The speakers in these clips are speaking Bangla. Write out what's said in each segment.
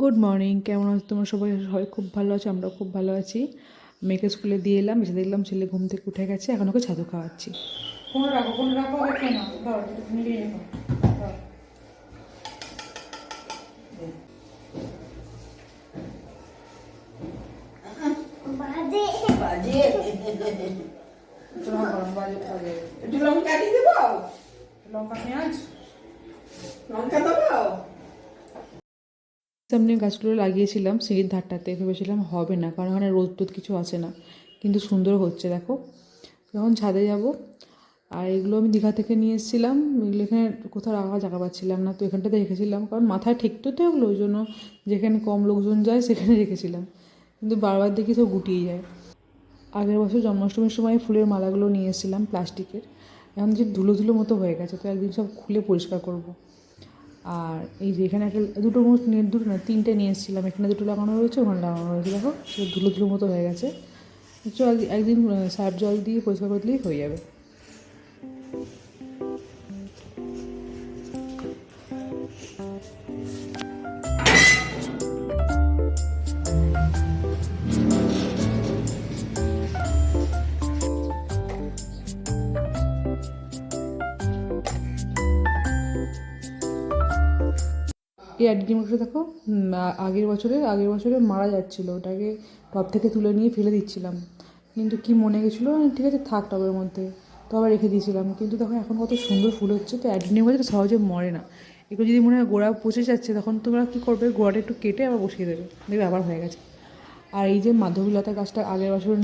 গুড মর্নিং, কেমন আছো তোমরা সবাই? সবাই খুব ভালো আছো, আমরা খুব ভালো আছি। মেয়েকে স্কুলে দিয়ে এলাম, এসে দেখলাম ছেলে ঘুম থেকে উঠে গেছে, এখন ওকে ছাতু খাওয়াচ্ছি। কোনো রাখো খেয়ে নাও, দাও নিয়ে নাও। বাজে বাজে একটু লঙ্কা দিয়ে দেবো, লঙ্কা পেঁয়াজ লঙ্কা দেবো। সামনে গাছগুলো লাগিয়েছিলাম সিঁড়ির ধারটাতে, ভেবেছিলাম হবে না কারণ ওখানে রোদ টোদ কিছু আসে না, কিন্তু সুন্দর হচ্ছে দেখো। যখন ছাদে যাব, আর এগুলো আমি দীঘা থেকে নিয়ে এসেছিলাম, এগুলো এখানে কোথাও রাখা জায়গা পাচ্ছিলাম না, তো এখানটাতে রেখেছিলাম কারণ মাথায় ঠেকতো তো এগুলো, ওই জন্য যেখানে কম লোকজন যায় সেখানে রেখেছিলাম, কিন্তু বারবার দেখি সব গুটিয়ে যায়। আগের বছর জন্মাষ্টমীর সময় ফুলের মালাগুলো নিয়ে এসেছিলাম প্লাস্টিকের, এখন যে ধুলো ধুলো মতো হয়ে গেছে, তো একদিন সব খুলে পরিষ্কার করব। আর এই যে এখানে একটা দুটো দুটো না তিনটে নিয়ে এসেছিলাম, এখানে দুটো লাগানো রয়েছে, ওখানে লাগানো রয়েছে, দেখো সে ধুলো ধুলো মতো হয়ে গেছে। চল একদিন সার্ফ জল দিয়ে পরিষ্কার করে দিলেই হয়ে যাবে। এই অ্যাডিটি মাংস দেখো, আগের বছরে মারা যাচ্ছিলো, ওটাকে টব থেকে তুলে নিয়ে ফেলে দিচ্ছিলাম, কিন্তু কি মনে গেছিলো, ঠিক আছে থাক টবের মধ্যে, তো আবার রেখে দিয়েছিলাম। কিন্তু দেখো এখন কত সুন্দর ফুল হচ্ছে, তো অ্যাডিনিয়াম গাছটা সহজে মরে না। এগুলো যদি মনে হয় গোড়া পচে যাচ্ছে, তখন তোমরা কী করবে, গোড়াটা একটু কেটে আবার বসিয়ে দেবে, দেখবে আবার হয়ে গেছে। আর এই যে মাধবীলতা গাছটা আগের বছরই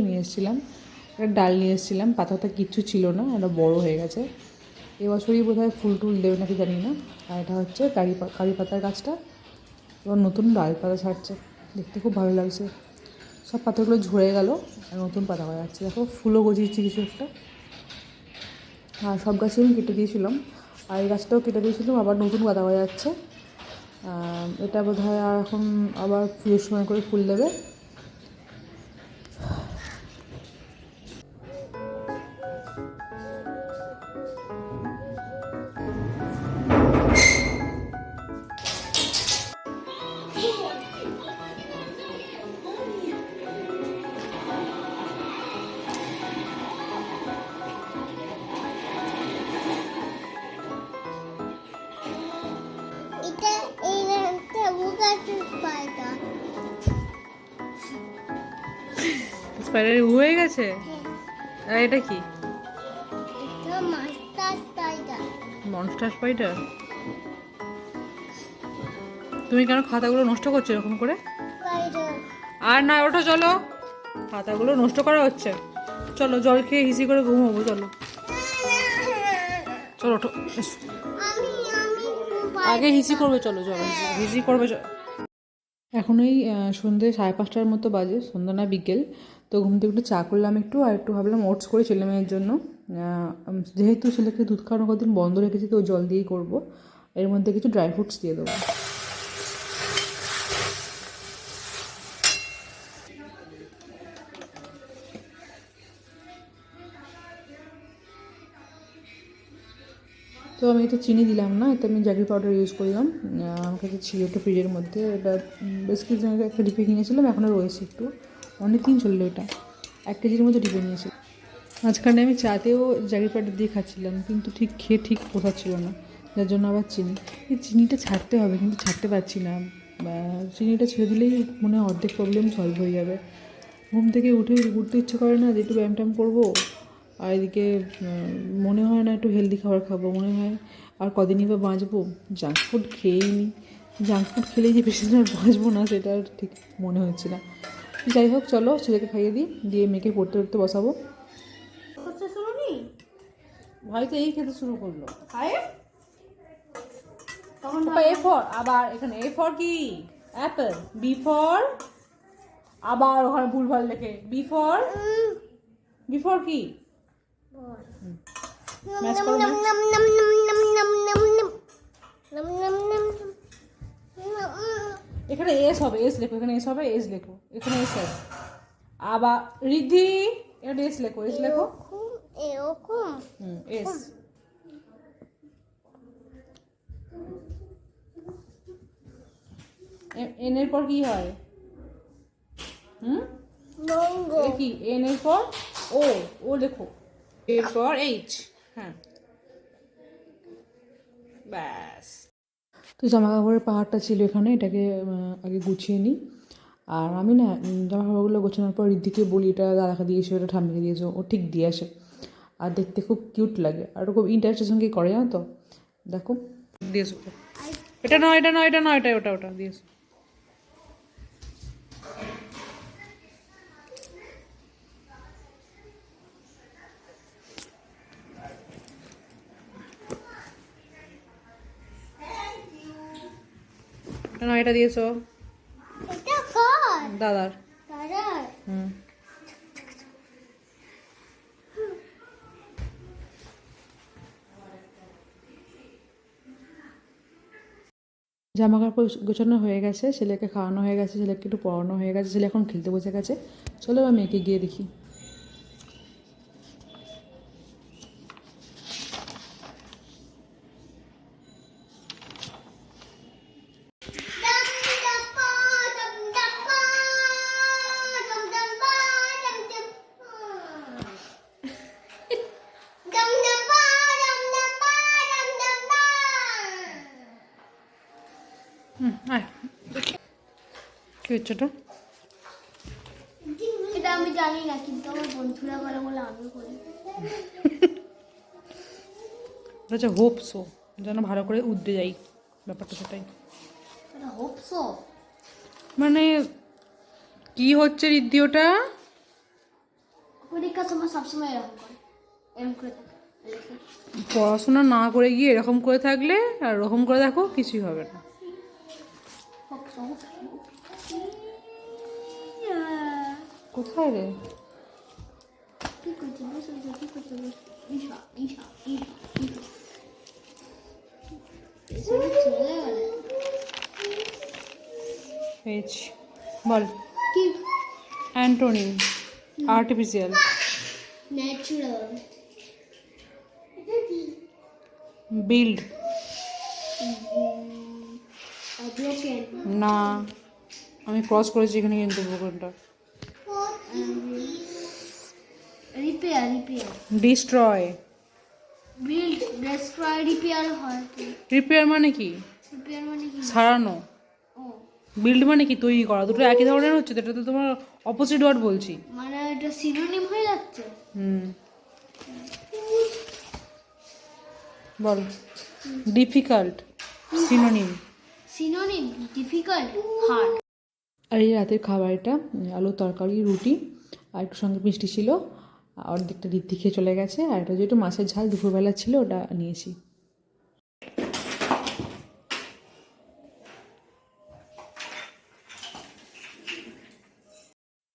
নিয়ে এসেছিলাম, একটা ডাল নিয়ে এসেছিলাম, পাতাটা কিচ্ছু ছিল না, এটা বড় হয়ে গেছে। এবছরই বোধ হয় ফুল টুল দেবে নাকি জানি না। আর এটা হচ্ছে কারি পাতার গাছটা, এবার নতুন ডাল পাতা ছাড়ছে, দেখতে খুব ভালো লাগছে। সব পাতাগুলো ঝরে গেল, আর নতুন পাতা হয়ে যাচ্ছে, দেখো ফুলও গজিয়েছি কিছু একটা। আর সব গাছই আমি কেটে দিয়েছিলাম, আর এই গাছটাও কেটে দিয়েছিলাম, আবার নতুন পাতা হয়ে যাচ্ছে। এটা বোধ হয় আর এখন আবার ফুলের সময় করে ফুল দেবে। এটা এই নামটা উগাছে স্পাইডার। স্পাইডার হয়ে গেছে। আর এটা কি? এটা মাস্টার স্পাইডার। Monster spider. তুমি কেন খাতাগুলো নষ্ট করছো এরকম করে? স্পাইডার আর না, ওঠো চলো, খাতাগুলো নষ্ট করা হচ্ছে। চলো জল খেয়ে হিসি করে ঘুমোবো, চলো চলো ওঠো, এসো। আমি আমি আগে হিসি করবে, চলো চলো হিসি করবে চলো। এখন ওই সন্ধ্যে 5:30টার মতো বাজে, সন্ধ্যা না বিকেল। তো ঘুম থেকে একটু চা করলাম একটু, আর একটু ভাবলাম ওটস করে ছেলে মেয়ের জন্য। যেহেতু ছেলেকে দুধ খাওয়ানো কদিন বন্ধ রেখেছি, তো জল দিয়েই করবো, এর মধ্যে কিছু ড্রাই ফ্রুটস দিয়ে দেবো। তো আমি এটা চিনি দিলাম না, এটা আমি জ্যাগরি পাউডার ইউজ করলাম। আমার কাছে ছিল একটু ফ্রিজের মধ্যে, এটা বেশ কিছুদিন আগে একটা ডিপে কিনেছিলাম, এখনও রয়েছে একটু, অনেক দিন চললো এটা, 1 কেজির মতো ডিপে নিয়েছি। মাঝখানে আমি চাতেও জ্যাগরি পাউডার দিয়ে খাচ্ছিলাম, কিন্তু ঠিক পোষাচ্ছিল না, যার জন্য আবার চিনি। এই চিনিটা ছাড়তে হবে, কিন্তু ছাড়তে পারছি না। চিনিটা ছেড়ে দিলেই মনে হয় অর্ধেক প্রবলেম সলভ হয়ে যাবে। ঘুম থেকে উঠতে ইচ্ছে করে না যে একটু ব্যায়াম ট্যায়াম করবো, আর এদিকে মনে হয় না একটু হেলদি খাবার খাবো, মনে হয় আর কদিনই বা বাঁচবো, জাঙ্ক ফুড খেয়েই নি। জাঙ্ক ফুড খেলেই যে বেশি দিন আর বাঁচবো না, সেটা আর ঠিক মনে হচ্ছে না। যাই হোক, চলো ছেলেকে খাইয়ে দিই, দিয়ে মেয়েকে পড়তে বসাবো। করতে শুনুনি ভাই তো এই খেতে শুরু করলো। খায় তখন এ ফর, আবার এখানে এ ফর কি অ্যাপল, বি ফর, আবার ওখানে ভুলভাল লেখে, বি ফর কি ম্যাচ করো, নাম নাম নাম নাম নাম নাম নাম নাম নাম নাম নাম এখানে এস হবে, এস লেখো, এখানে এস হবে, এস লেখো, এখানে এস হবে। আবার রিদ্ধি, এটা এস লেখো, এস লেখো, এরকম এস। এন এর পর কি হয়? হুম, মঙ্গো এটা কি? এন এর পর ও, ও লেখো। এরপর এইচ। হ্যাঁ, ব্যাস। তো জামা কাপড়ের পাহাড়টা ছিল এখানে, এটাকে আগে গুছিয়ে নিই। আর আমি না জামা কাপড়গুলো গোছানোর পর ঋদ্ধিকে বলি এটা দাদাকে দিয়েছো, এটা ঠাম্মিকে দিয়েছো, ও ঠিক দিয়ে আসে। আর দেখতে খুব কিউট লাগে, আর ও খুব ইন্টারেস্টের সঙ্গে করে, জানো তো। দেখো দিয়েছো, এটা নয়, এটা নয়, এটা নয়, এটা ওটা, ওটা দিয়েছো। এটা নয়, এটা দিয়েছো এটা কার দাদার। দাদার হুম, জামা কাপড় গোছানো হয়ে গেছে, ছেলেকে খাওয়ানো হয়ে গেছে, ছেলেকে একটু পড়ানো হয়ে গেছে, ছেলে এখন খেলতে বসে গেছে। চলো আমি মেয়েকে গিয়ে দেখি। আয়, কি হচ্ছে এটা? এটা আমি জানি না, কিন্তু আমার বন্ধুরা বলে বলে আমি করি। এটা হচ্ছে হোপ শো, যেন ভালো করে উঠতে যাই, ব্যাপারটা সেটাই। এটা হোপসো। মানে কি হচ্ছে ঋদ্ধি ওটা? পরীক্ষার সময় সবসময় এরকম করে থাকে। পড়াশোনা না করে গিয়ে এরকম করে থাকলে, আর ওরকম করে দেখো, কিছুই হবে না। Hope so hope so. কোথায় রে? কি করছে বসে বসে কি করছে বসে? ঈশা ঈশা ঈশা ঈশা। এসব ছেলে বলে পেয়েছি, বল। কি অ্যান্টোনিম, আর্টিফিশিয়াল। ন্যাচারাল। এটা কি বিল্ড। ব্রোকেন। না, আমি ক্রস করেছি এখানে কিন্তু কোনটা। Repair repair destroy. Build destroy repair হয় তো। রিপেয়ার মানে কি? রিপেয়ার মানে কি? সারানো। ও বিল্ড মানে কি? তৈরি করা। দুটো একই ধরনের হচ্ছে তো, এটা তো তোমার অপোজিট ওয়ার্ড বলছি। মানে এটা সিনোনিম হয়ে যাচ্ছে। হুম, বল। Difficult synonym. Synonym difficult hard. আর এই রাতের খাবার এটা আলুর তরকারি, রুটি, আর একটু সঙ্গে মিষ্টি ছিল। আর অর্ধেকটা ঋদ্ধি খেয়ে চলে গেছে, আর এটা যেহেতু মাছের ঝাল দুপুরবেলা ছিল, ওটা নিয়েছি।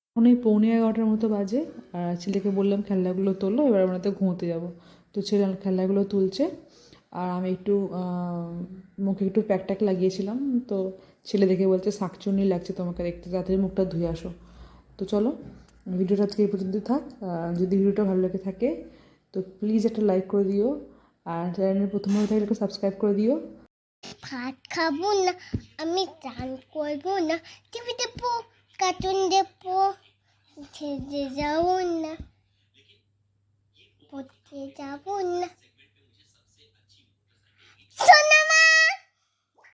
এখন ওই 11:45 মতো বাজে। আর ছেলেকে বললাম খেলনাগুলো তোলো, এবার আমরা তো ঘুমোতে যাবো। তো ছেলে খেলনাগুলো তুলছে, আর আমি একটু মুখে একটু প্যাক ট্যাক লাগিয়েছিলাম। তো ছেলে দেখে বলছে শাকচুন্নি লাগছে তোমাকে দেখতে, তাড়াতাড়ি মুখটা ধুয়ে আসো। তো চলো, ভিডিওটা আজকে এই পর্যন্ত থাক। যদি ভিডিওটা ভালো লেগে থাকে তো প্লিজ একটা লাইক করে দিও, আর চ্যানেলের প্রথম হয়ে থাকলে সাবস্ক্রাইব করে দিও। ভাত খাবো না, আমি চান করবো না, টিভি দেখবো, কার্টুন দেখবো, খেতে যাবো না, পড়তে যাবো না।